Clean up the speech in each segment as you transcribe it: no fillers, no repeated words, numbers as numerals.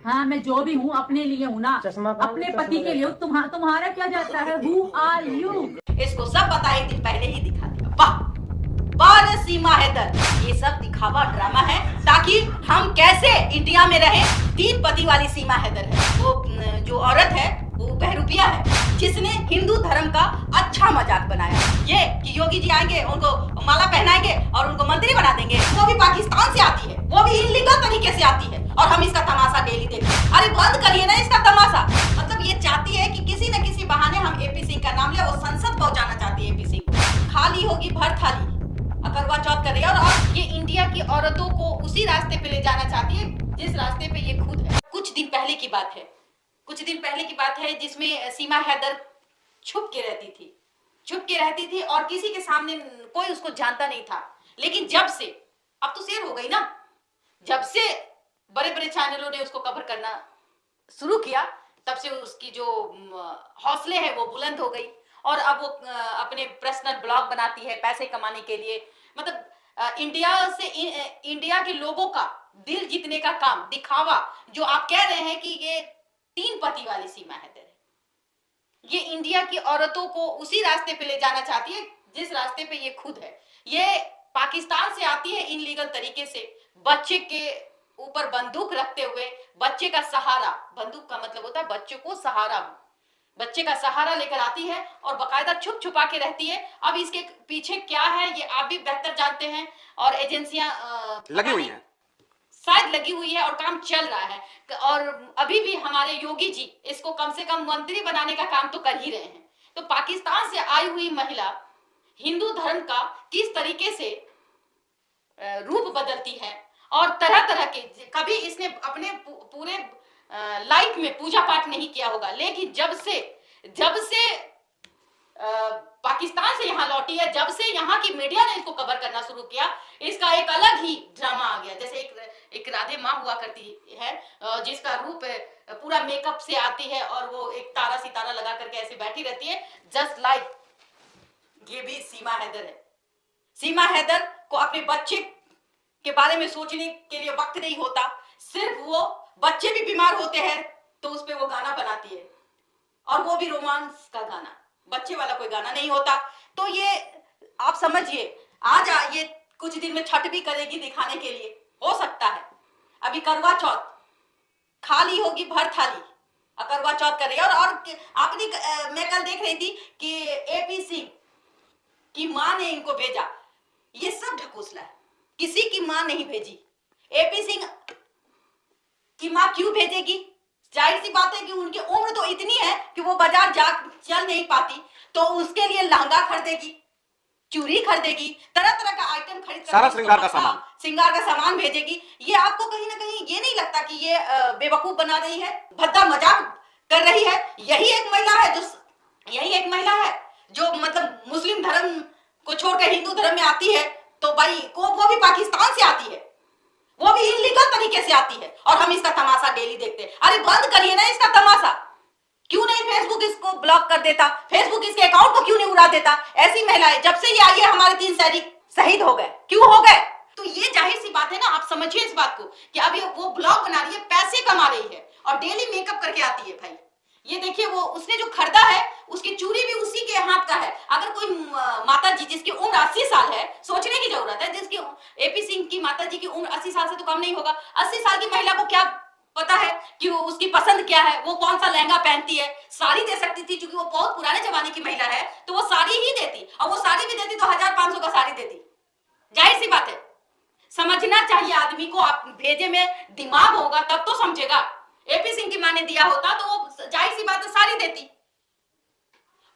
हाँ, मैं जो भी हूँ अपने लिए हूँ ना, अपने पति के लिए हूँ। तुम्हारा क्या जाता है? Who are you? इसको सब पता है, एक दिन पहले ही दिखा दिया। वाह वाह सीमा हैदर, ये सब दिखावा ड्रामा है ताकि हम कैसे इंडिया में रहे। 3 पति वाली सीमा हैदर है, वो जो औरत है वो बहरूपिया है जिसने हिंदू धर्म का अच्छा मजाक बनाया। ये कि योगी जी आएंगे उनको माला पहनाएंगे और उनको मंत्री बना देंगे, वो भी पाकिस्तान से आती है, वो भी इलीगल तरीके से आती है और हम इसका तमाशा डेली देखते हैं। अरे बंद करिए ना इसका तमाशा। मतलब ये चाहती है कि किसी न किसी बहाने हम एपी सिंह का नाम ले, वो संसद पहुंचाना चाहती है एपी सिंह को। खाली होगी भर थाली, करवा चौथ कर रही है और ये इंडिया की औरतों को उसी रास्ते पे ले जाना चाहती है जिस रास्ते पे ये खुद है। कुछ दिन पहले की बात है जिसमें सीमा हैदर छुप के रहती थी और किसी के सामने कोई उसको जानता नहीं था। लेकिन जब से अब तो शेर हो गई ना, जब से बड़े बड़े चैनलों ने उसको कवर करना शुरू किया तब से उसकी जो हौसले है वो बुलंद हो गई और अब वो अपने पर्सनल ब्लॉग बनाती है पैसे कमाने के लिए। मतलब इंडिया के लोगों का दिल जीतने का काम, दिखावा जो आप कह रहे हैं कि ये 3 पति वाली सीमा हैदर है, ये इंडिया की औरतों को उसी रास्ते पे ले जाना चाहती है जिस रास्ते पे ये खुद है। ये पाकिस्तान से आती है इनलीगल तरीके से, बच्चे के ऊपर बंदूक रखते हुए, बच्चे का सहारा, बंदूक का मतलब होता है बच्चे को सहारा, बच्चे का सहारा लेकर आती है और बकायदा छुप छुपा के रहती है। अब इसके पीछे क्या है ये आप भी बेहतर जानते हैं और एजेंसियां लगी हुई हैं, शायद लगी हुई है और काम चल रहा है। और अभी भी हमारे योगी जी इसको कम से कम मंत्री बनाने का काम तो कर ही रहे हैं। तो पाकिस्तान से आई हुई महिला हिंदू धर्म का किस तरीके से रूप बदलती है और तरह तरह के, कभी इसने अपने पूरे लाइफ में पूजा पाठ नहीं किया होगा, लेकिन जब से पाकिस्तान से यहाँ लौटी है, जब से यहाँ की मीडिया ने इसको कवर करना शुरू किया, इसका एक अलग ही ड्रामा आ गया। जैसे एक राधे माँ हुआ करती है जिसका रूप पूरा मेकअप से आती है और वो एक तारा सितारा लगा करके ऐसे बैठी रहती है, जस्ट लाइक ये भी सीमा हैदर है। सीमा हैदर को अपने बच्चे के बारे में सोचने के लिए वक्त नहीं होता, सिर्फ वो बच्चे भी बीमार होते हैं तो उस पे वो गाना बनाती है और वो भी रोमांस का गाना, बच्चे वाला कोई गाना नहीं होता। तो ये आप समझिए, आज ये कुछ दिन में छठ भी करेगी दिखाने के लिए, हो सकता है। अभी करवा चौथ, खाली होगी भर थाली, करवा चौथ कर रही है। और आपने मैं कल देख रही थी कि एपी सिंह की मां ने इनको भेजा, ये सब ढकोसला है, किसी की मां नहीं भेजी। एपी सिंह की मां क्यों भेजेगी? जाहिर सी बात है कि उनकी उम्र तो इतनी है कि वो बाजार जा चल नहीं पाती, तो उसके लिए लहंगा खरीदेगी, चूड़ी खरीदेगी, तरह तरह का आइटम खरीद कर सारा श्रृंगार का सामान भेजेगी। ये आपको कहीं ना कहीं ये नहीं लगता कि ये बेवकूफ बना रही है, भद्दा मजाक कर रही है? यही एक महिला है जो मतलब मुस्लिम धर्म को छोड़कर हिंदू धर्म में आती है, तो भाई वो भी पाकिस्तान से आती है, वो भी इलीगल तरीके से आती है और हम इसका तमाशा डेली देखते हैं। अरे बंद करिए ना इसका तमाशा। क्यों नहीं फेसबुक इसको ब्लॉक कर देता, फेसबुक इसके अकाउंट को क्यों नहीं उड़ा देता? ऐसी महिलाएं जब से ये आई है, हमारे 3 सैनिक शहीद हो गए, क्यों हो गए? तो ये जाहिर सी बात है ना, आप समझिए इस बात को कि अब वो ब्लॉग बना रही है, पैसे कमा रही है और डेली मेकअप करके आती है। भाई ये देखिए, वो उसने जो खरीदा है उसकी चूड़ी भी उसी के हाथ का है। अगर कोई माता जी जिसकी उम्र 80 साल है, सोचने की जरूरत है, जिसकी एपी सिंह की माता जी की उम्र 80 साल से तो कम नहीं होगा, 80 साल की महिला को क्या पता है कि वो उसकी पसंद क्या है, वो कौन सा लहंगा पहनती है? साड़ी दे सकती थी, क्योंकि वो बहुत पुराने जमाने की महिला है, तो वो साड़ी ही देती, और वो साड़ी भी देती तो 1500 का साड़ी देती। जाहिर सी बात है, समझना चाहिए आदमी को। आप भेजे में दिमाग होगा तब तो समझेगा। एपी सिंह की मां ने दिया होता तो वो जाहिर सी बात है साड़ी देती,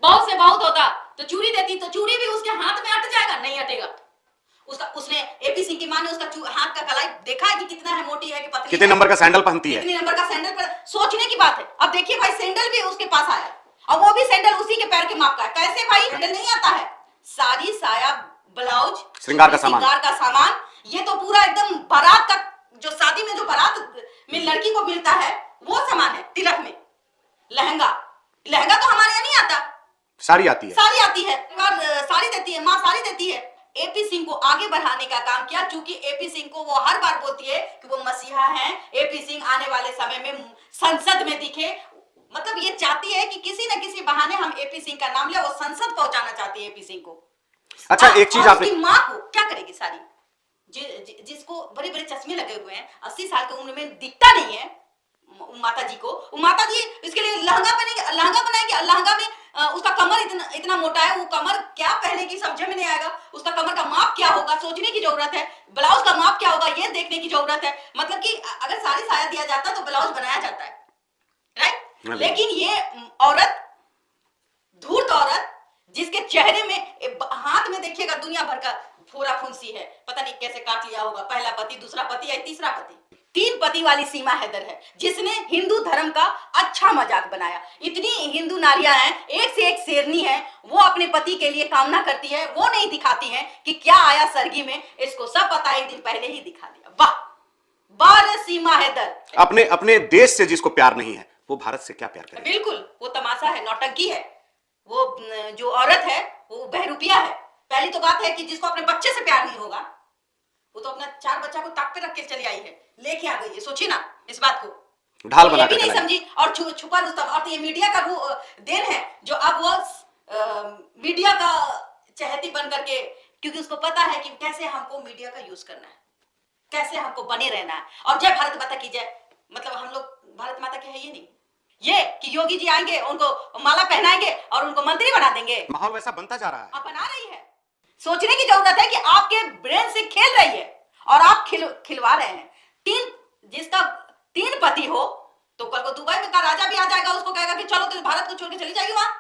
बहुत से बहुत होता तो चूड़ी देती, तो चूड़ी भी उसके हाथ में अट जाएगा? नहीं अटेगा। उसने एपी सिंह की मां ने उसका हाथ का कलाई देखा है कि कितना है, मोटी है कि पतली, कितने नंबर का सैंडल पहनती है, कितने नंबर का सैंडल पर सोचने की बात है। अब देखिए भाई, सैंडल भी उसके पास आया और वो भी सैंडल उसी के पैर के माप का है। कैसे भाई? सैंडल नहीं आता है, साड़ी, साया, ब्लाउज, श्रृंगार का सामान, ये तो पूरा एकदम बारात का, जो शादी में जो बारात में लड़की को मिलता है वो सामान है। तिलक में लहंगा तो हमारे यहाँ नहीं आता, साड़ी आती है, साड़ी देती है, माँ साड़ी देती है, एपी सिंह को आगे बढ़ाने का काम किया, क्योंकि एपी सिंह को वो हर बार बोलती है कि वो मसीहा हैं। एपी सिंह आने वाले समय में संसद में दिखे, मतलब ये चाहती है कि किसी न किसी बहाने हम एपी सिंह का नाम ले, वो संसद पहुंचाना चाहती है एपी सिंह को। अच्छा, एक चीज आपने, उसकी माँ को क्या करेगी सारी, जिसको बड़े बड़े चश्मे लगे हुए हैं, 80 साल की उम्र में दिखता नहीं है माता जी को, माता जी इसके लिए लहंगा पहनेंगे, लहंगा बनाएंगे, लहंगा में उसका कमर इतना मोटा है, वो कमर क्या पहनेगी समझ में नहीं आएगा, उसका कमर का माप क्या होगा सोचने की जरूरत है, ब्लाउज का माप क्या होगा ये देखने की जरूरत है। मतलब कि अगर साड़ी साया दिया जाता तो ब्लाउज बनाया जाता है, राइट। लेकिन ये औरत, धूर्त औरत, जिसके चेहरे में हाथ में देखिएगा दुनिया भर का फोड़ा फुंसी है, पता नहीं कैसे काट लिया होगा, पहला पति, दूसरा पति या तीसरा पति। 3 पति वाली सीमा हैदर है, जिसने हिंदू धर्म का अच्छा मजाक बनाया। इतनी हिंदू नारियां हैं, एक से एक शेरनी है, वो अपने पति के लिए कामना करती है, वो नहीं दिखाती है कि क्या आया सरगी में, इसको सब पता, एक दिन पहले ही दिखा दिया। वाह वाह सीमा हैदर, अपने देश से जिसको प्यार नहीं है वो भारत से क्या प्यार करेगा? बिल्कुल वो तमाशा है, नौटंकी है। वो जो औरत है वो बहरूपिया है। पहली तो बात है कि जिसको अपने बच्चे से प्यार नहीं होगा, वो तो अपना 4 बच्चा को ताक पे रख के चली आई है, लेके आ गई है। सोचिए ना इस बात को, ढाल बना भी नहीं समझी। और छुपा रुस्तम, और तो ये मीडिया का वो देन है जो अब वो मीडिया का चहेती बन करके, क्योंकि उसको पता है कि कैसे हमको मीडिया का यूज करना है, कैसे हमको बने रहना है। और जय भारत माता की जय, मतलब हम लोग भारत माता के हैं ये नहीं, ये कि योगी जी आएंगे, उनको माला पहनाएंगे और उनको मंत्री बना देंगे। माहौल वैसा बनता जा रहा है, अब बना रही है। सोचने की जरूरत है कि आपके ब्रेन से खेल रही है और आप खिलवा रहे हैं। जिसका 3 पति हो तो कल को दुबई में का राजा भी आ जाएगा, उसको कहेगा कि चलो तो भारत को छोड़ के चली जाएगी, वहां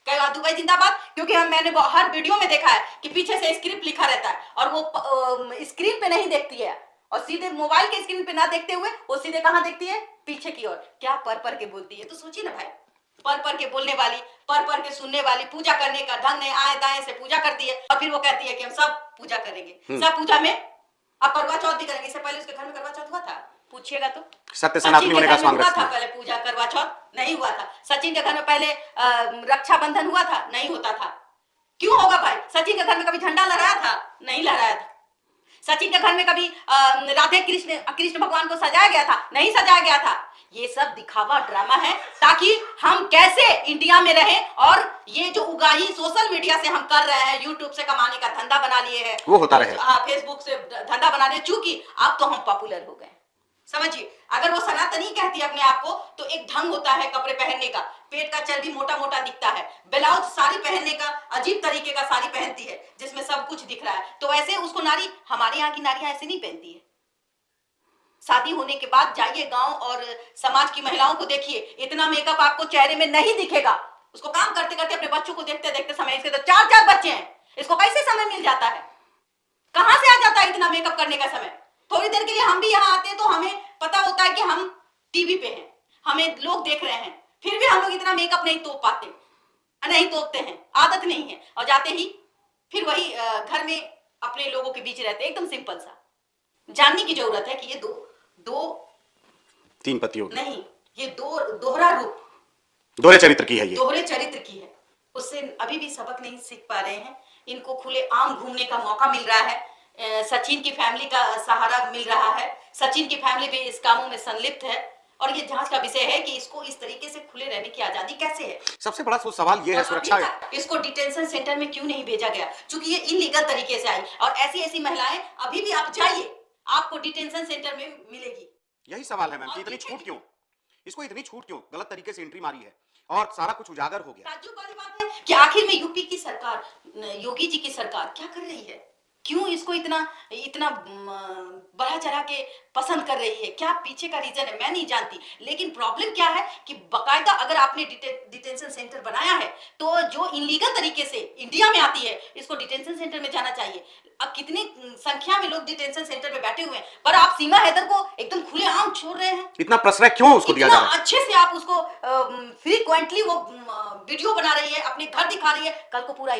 कहेगा दुबई जिंदाबाद। क्योंकि मैंने हर वीडियो में देखा है कि पीछे से स्क्रिप्ट लिखा रहता है और वो स्क्रीन पे नहीं देखती है, और सीधे मोबाइल के स्क्रीन पे ना देखते हुए वो सीधे कहां देखती है, पीछे की ओर। क्या पर के बोलती है, तो सोचिए ना भाई, पर के बोलने वाली, पर के सुनने वाली, पूजा करने का ढंग नहीं, आए दाएं से पूजा करती है और फिर वो कहती है कि हम सब पूजा करेंगे। सब पूजा में अब करवा चौथ भी करेंगे। इससे पहले उसके घर में करवा चौथ हुआ था, पूछिएगा तो सत्य सनातनी होने का स्वांग था। पहले पूजा करवा चौथ नहीं हुआ था। सचिन के घर में पहले रक्षाबंधन हुआ था, नहीं होता था। क्यों होगा भाई? सचिन के घर में कभी झंडा लहराया था? नहीं लहराया था। सचिन के घर में कभी राधे कृष्ण भगवान को सजाया गया था? नहीं सजाया गया था। ये सब दिखावा ड्रामा है ताकि हम कैसे इंडिया में रहें, और ये जो उगाही सोशल मीडिया से हम कर रहे हैं, यूट्यूब से कमाने का धंधा बना लिए हैं, वो होता रहे। हाँ, फेसबुक से धंधा बना रहे, चूंकि अब तो हम पॉपुलर हो गए। समझिए, अगर वो सनातनी कहती है अपने आप को, तो एक ढंग होता है कपड़े पहनने का, पेट का चर्बी मोटा मोटा दिखता है, ब्लाउज साड़ी पहनने का अजीब तरीके का साड़ी पहनती है जिसमें सब कुछ दिख रहा है, तो ऐसे उसको नारी, हमारे यहाँ की नारियां ऐसे नहीं पहनती है। शादी होने के बाद जाइए गांव और समाज की महिलाओं को देखिए, इतना मेकअप आपको चेहरे में नहीं दिखेगा। उसको काम करते करते अपने बच्चों को देखते देखते समय, इसके तो 4 बच्चे हैं, इसको कैसे समय मिल जाता है? कहां से आ जाता है इतना मेकअप करने का समय? थोड़ी देर के लिए हम भी यहाँ आते हैं तो हमें पता होता है कि हम टीवी पे हैं, हमें लोग देख रहे हैं, फिर भी हम लोग इतना मेकअप नहीं तोप पाते, नहीं तोपते हैं, आदत नहीं है, और जाते ही फिर वही घर में अपने लोगों के बीच रहते हैं, एकदम सिंपल सा। जानने की जरूरत है कि ये दो 3 पतियों नहीं, ये दोहरा रूप, दोहरे चरित्र की है, ये दोहरे चरित्र की है। उससे अभी भी सबक नहीं सीख पा रहे हैं। इनको खुले आम घूमने का मौका मिल रहा है, सचिन की फैमिली का सहारा मिल रहा है, सचिन की फैमिली भी इस कामों में संलिप्त है, और ये जांच का विषय है कि इसको इस तरीके से खुले रहने की आजादी कैसे है। सबसे बड़ा सवाल ये है, सुरक्षा, इसको डिटेंशन सेंटर में क्यों नहीं भेजा गया? क्योंकि ये इलीगल तरीके से आई, और ऐसी महिलाएं अभी भी आप जाइए, आपको डिटेंशन सेंटर में मिलेगी। यही सवाल है मैम कि इतनी छूट क्यों, इसको इतनी छूट क्यों? गलत तरीके से एंट्री मारी है और सारा कुछ उजागर हो गया। ताज्जुब वाली बात है कि आखिर में यूपी की सरकार, योगी जी की सरकार क्या कर रही है? क्यों इसको इतना बढ़ा चढ़ा के पसंद कर रही है? क्या पीछे का रीजन है मैं नहीं जानती, लेकिन प्रॉब्लम क्या है कि बकायदा अगर आपने डिटेंशन सेंटर बनाया है तो जो इलीगल तरीके से इंडिया में आती है, इसको डिटेंशन सेंटर में जाना चाहिए। अब कितनी संख्या में लोग डिटेंशन सेंटर में बैठे हुए हैं, पर आप सीमा हैदर को एकदम खुलेआम छोड़ रहे हैं। इतना प्रश्रय क्यों उसको दिया जा रहा है? अच्छे से आप उसको फ्रीक्वेंटली वो वीडियो बना रही है, अपने घर दिखा रही है, कल को पूरा